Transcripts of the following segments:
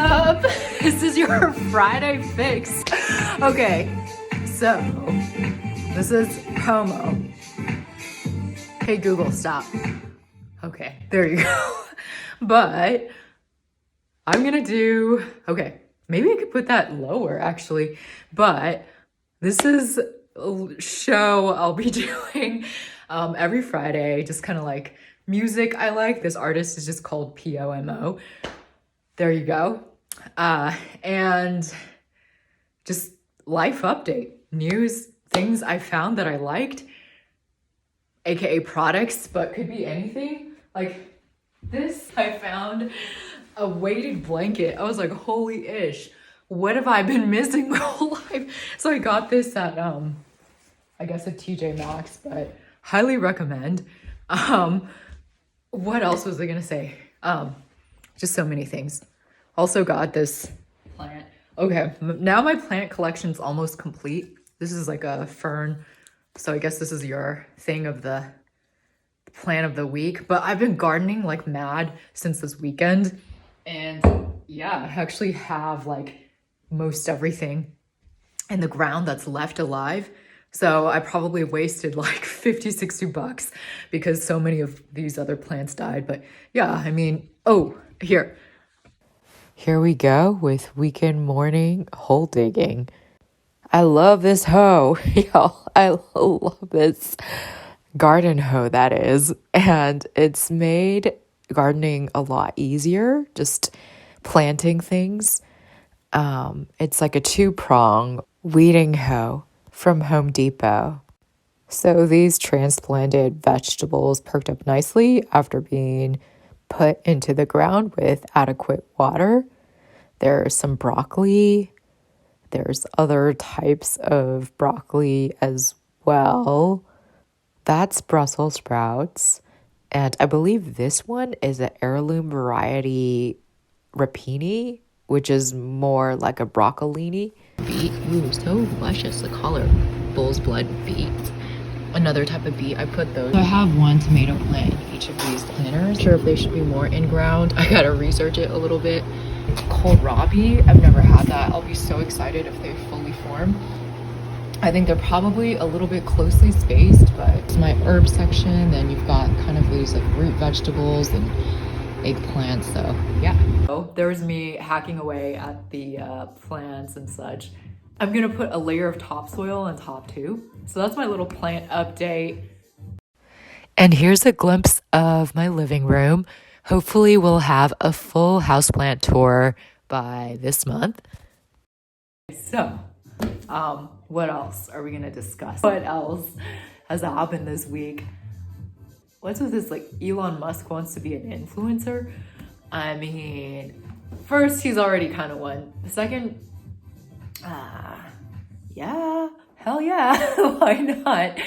up? This is your Friday fix. Okay, so this is promo. Hey Google, stop. Okay, there you go. But I'm gonna do, okay, maybe I could put that lower actually, but this is a show I'll be doing every Friday, just kind of like music I like. This artist is just called POMO. There you go. And just life update, news, things I found that I liked, aka products, but could be anything. Like this, I found a weighted blanket. I was like, holy ish, what have I been missing my whole life? So I got this at I guess at TJ Maxx, but highly recommend. What else was I gonna say? Just so many things. Also got this plant. Okay, now my plant collection's almost complete. This is like a fern, so I guess this is your thing of the plant of the week. But I've been gardening like mad since this weekend, and yeah, I actually have like most everything in the ground that's left alive. So I probably wasted like 50, 60 bucks because so many of these other plants died. But yeah, I mean, oh, here we go with weekend morning hole digging. I love this hoe, y'all. I love this garden hoe, that is. And it's made gardening a lot easier, just planting things. It's like a 2-prong weeding hoe from Home Depot. So these transplanted vegetables perked up nicely after being put into the ground with adequate water. There's some broccoli. There's other types of broccoli as well. That's Brussels sprouts. And I believe this one is an heirloom variety rapini, which is more like a broccolini. Beet, ooh, so luscious, the color. Bull's blood beet. Another type of beet, I put those. So I have one tomato plant in each of these planters. Not sure if they should be more in ground. I gotta research it a little bit. Kohlrabi, I've never had that. I'll be so excited if they fully form. I think they're probably a little bit closely spaced, but it's my herb section. Then you've got kind of these like root vegetables and eggplants, so yeah. Oh, there was me hacking away at the plants and such. I'm gonna put a layer of topsoil on top too. So that's my little plant update. And here's a glimpse of my living room. Hopefully we'll have a full houseplant tour by this month. So, what else are we gonna discuss? What else has happened this week? What's with this, like, Elon Musk wants to be an influencer? I mean, first, he's already kind of one. Second, yeah, hell yeah, why not?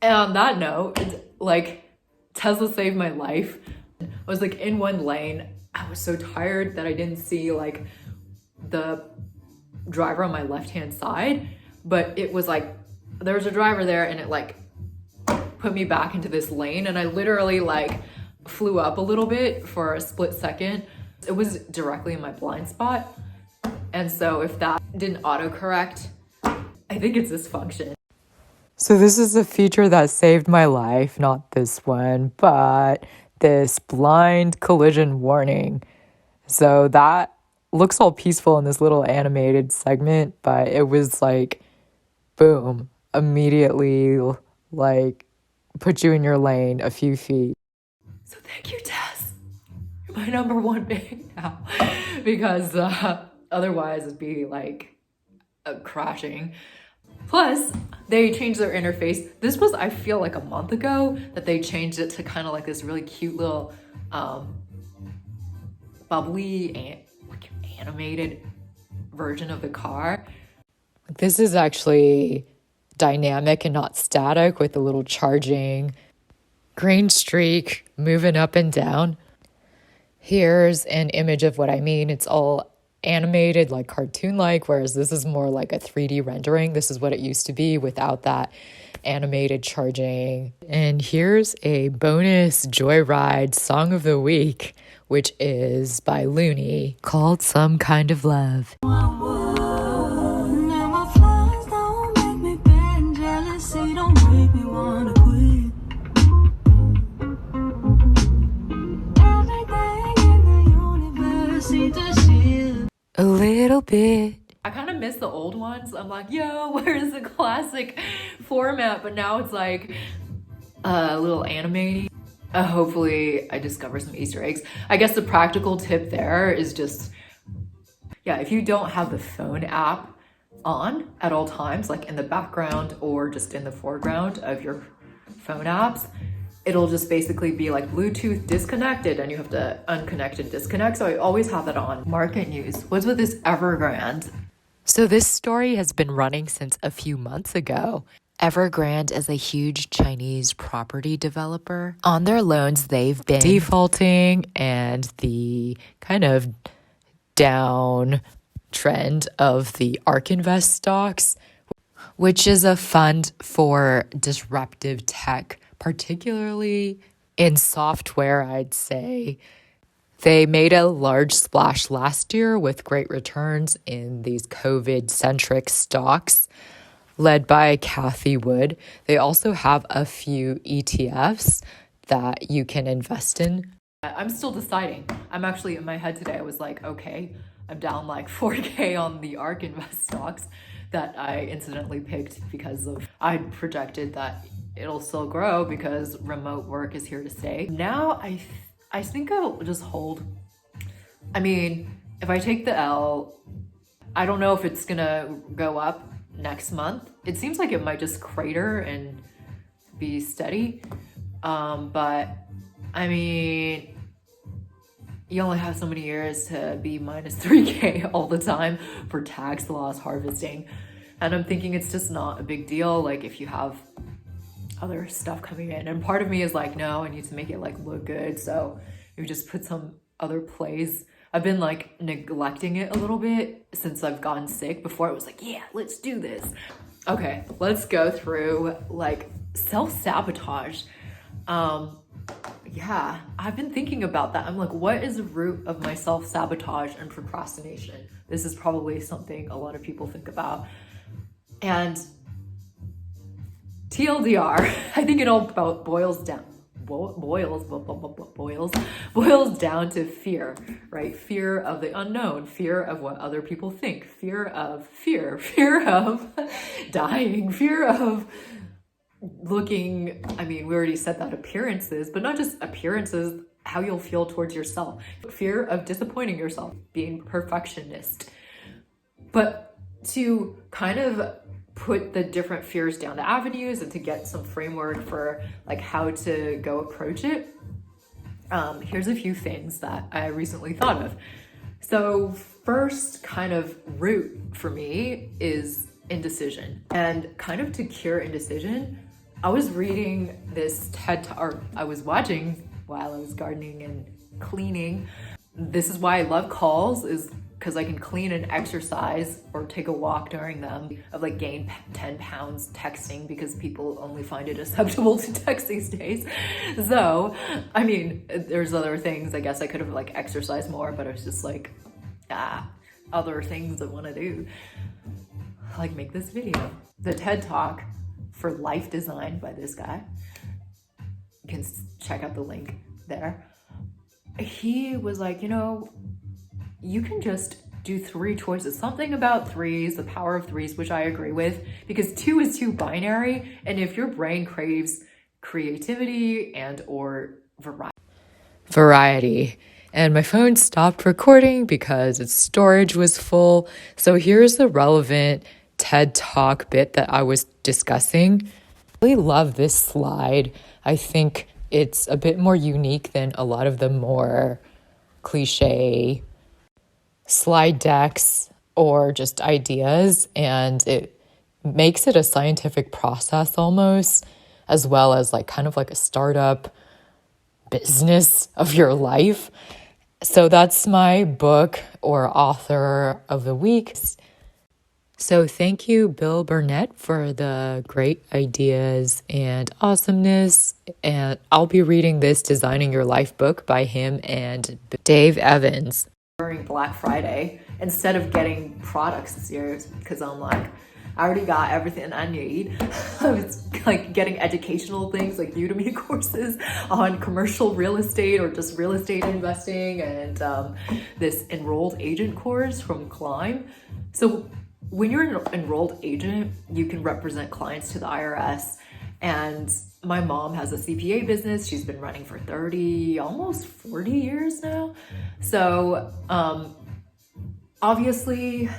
And on that note, like, Tesla saved my life. I was like in one lane. I was so tired that I didn't see like the driver on my left-hand side, but it was like, there was a driver there and it like put me back into this lane, and I literally like flew up a little bit for a split second. It was directly in my blind spot. And so if that didn't autocorrect, I think it's this function. So this is a feature that saved my life, not this one, but this blind collision warning. So that looks all peaceful in this little animated segment, but it was like, boom, immediately like put you in your lane a few feet. So thank you, Tess. You're my number one big now, because otherwise it'd be like crashing. Plus, they changed their interface. This was, I feel like, a month ago that they changed it to kind of like this really cute little bubbly and like animated version of the car. This is actually dynamic and not static, with a little charging green streak moving up and down. Here's an image of what I mean. It's all animated, like cartoon-like, whereas this is more like a 3D rendering. This is what it used to be without that animated charging. And here's a bonus Joyride song of the week, which is by Looney, called Some Kind of Love. A little bit. I kind of miss the old ones. I'm like, yo, where's the classic format? But now it's like a little animated. Hopefully I discover some Easter eggs. I guess the practical tip there is just, yeah, if you don't have the phone app on at all times, like in the background or just in the foreground of your phone apps, it'll just basically be like Bluetooth disconnected and you have to unconnect and disconnect. So I always have that on. Market news. What's with this Evergrande? So this story has been running since a few months ago. Evergrande is a huge Chinese property developer. On their loans, they've been defaulting, and the kind of down trend of the ARK Invest stocks, which is a fund for disruptive tech, particularly in software, I'd say. They made a large splash last year with great returns in these COVID-centric stocks led by Cathie Wood. They also have a few ETFs that you can invest in. I'm still deciding. I'm actually in my head today. I was like, okay, I'm down like 4K on the ARK Invest stocks that I incidentally picked because of I projected that it'll still grow because remote work is here to stay. Now I think I'll just hold. I mean, if I take the L, I don't know if it's gonna go up next month. It seems like it might just crater and be steady. But I mean, you only have so many years to be minus 3K all the time for tax loss harvesting. And I'm thinking it's just not a big deal. Like if you have other stuff coming in, and part of me is like, no, I need to make it like look good. So you just put some other plays. I've been like neglecting it a little bit since I've gotten sick. Before it was like, yeah, let's do this. Okay, let's go through like self-sabotage. Yeah, I've been thinking about that. I'm like, what is the root of my self-sabotage and procrastination? This is probably something a lot of people think about. And TLDR, I think it all boils down to fear, right? Fear of the unknown, fear of what other people think, fear of dying, fear of looking, I mean, we already said that appearances, but not just appearances, how you'll feel towards yourself, fear of disappointing yourself, being perfectionist. But to kind of put the different fears down to avenues and to get some framework for like how to go approach it, here's a few things that I recently thought of. So first kind of root for me is indecision. And kind of to cure indecision, I was reading this TED Talk, or I was watching while I was gardening and cleaning. This is why I love calls, is because I can clean and exercise or take a walk during them. I've like gained 10 pounds texting because people only find it acceptable to text these days. So, I mean, there's other things. I guess I could have like exercised more, but I was just like, other things I want to do. Like make this video. The TED Talk for life design by this guy. You can check out the link there. He was like, you know, you can just do 3 choices. Something about threes, the power of threes, which I agree with, because 2 is too binary. And if your brain craves creativity and or variety. And my phone stopped recording because its storage was full. So here's the relevant TED Talk bit that I was discussing. I really love this slide. I think it's a bit more unique than a lot of the more cliche slide decks or just ideas, and it makes it a scientific process almost, as well as like kind of like a startup business of your life. So that's my book or author of the week. So thank you, Bill Burnett, for the great ideas and awesomeness. And I'll be reading this Designing Your Life book by him and Dave Evans. During Black Friday, instead of getting products this year, because I'm like, I already got everything I need. I was like getting educational things like Udemy courses on commercial real estate or just real estate investing, and this enrolled agent course from Climb. So when you're an enrolled agent, you can represent clients to the IRS. And my mom has a CPA business. She's been running for 30, almost 40 years now. So obviously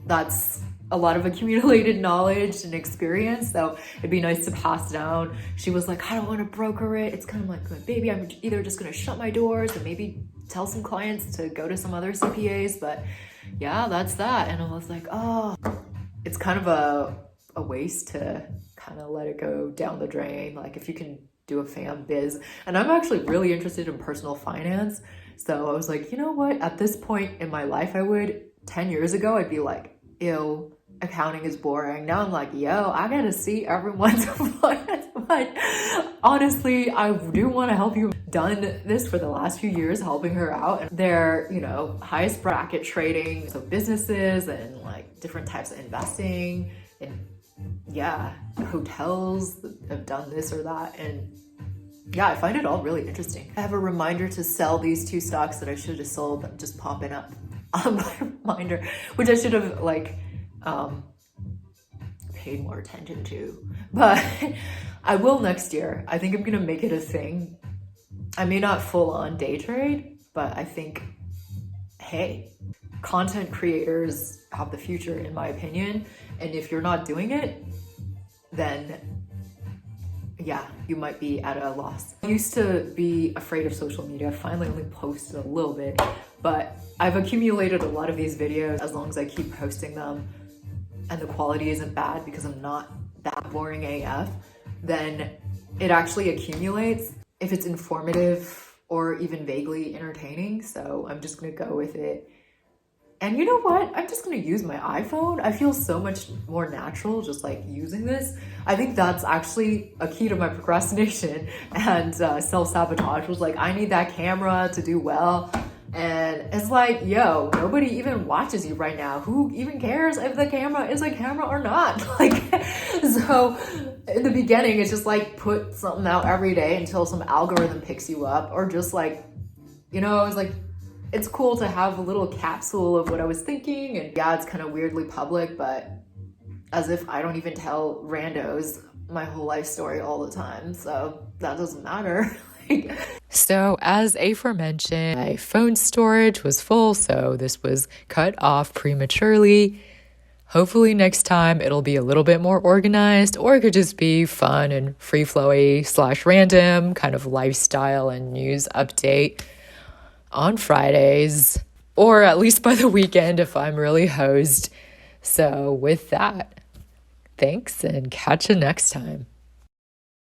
that's a lot of accumulated knowledge and experience. So it'd be nice to pass down. She was like, I don't want to broker it. It's kind of like my baby. I'm either just going to shut my doors and maybe tell some clients to go to some other CPAs. But yeah, that's that. And I was like, oh, it's kind of a waste to kind of let it go down the drain. Like if you can do a fam biz. And I'm actually really interested in personal finance. So I was like, you know what? At this point in my life, 10 years ago, I'd be like, ew, accounting is boring. Now I'm like, yo, I gotta see everyone's finance. But honestly, I do want to help you. Done this for the last few years, helping her out. And they're, highest bracket trading, so businesses and like different types of investing and yeah, hotels have done this or that. And yeah, I find it all really interesting. I have a reminder to sell these 2 stocks that I should have sold, but just popping up on my reminder, which I should have paid more attention to. But I will next year. I think I'm gonna make it a thing. I may not full on day trade, but I think, hey, content creators have the future in my opinion. And if you're not doing it, then yeah, you might be at a loss. I used to be afraid of social media. I finally only posted a little bit, but I've accumulated a lot of these videos. As long as I keep posting them and the quality isn't bad because I'm not that boring AF, then it actually accumulates if it's informative or even vaguely entertaining. So I'm just gonna go with it. And you know what? I'm just gonna use my iPhone. I feel so much more natural just like using this. I think that's actually a key to my procrastination and self-sabotage was like, I need that camera to do well. And it's like, yo, nobody even watches you right now. Who even cares if the camera is a camera or not? Like, so in the beginning, it's just like put something out every day until some algorithm picks you up, or just like, I was like, it's cool to have a little capsule of what I was thinking. And yeah, it's kind of weirdly public, but as if I don't even tell randos my whole life story all the time. So that doesn't matter. So as aforementioned, my phone storage was full, so this was cut off prematurely. Hopefully next time it'll be a little bit more organized, or it could just be fun and free-flowy / random kind of lifestyle and news update on Fridays, or at least by the weekend if I'm really hosed. So with that, thanks and catch you next time.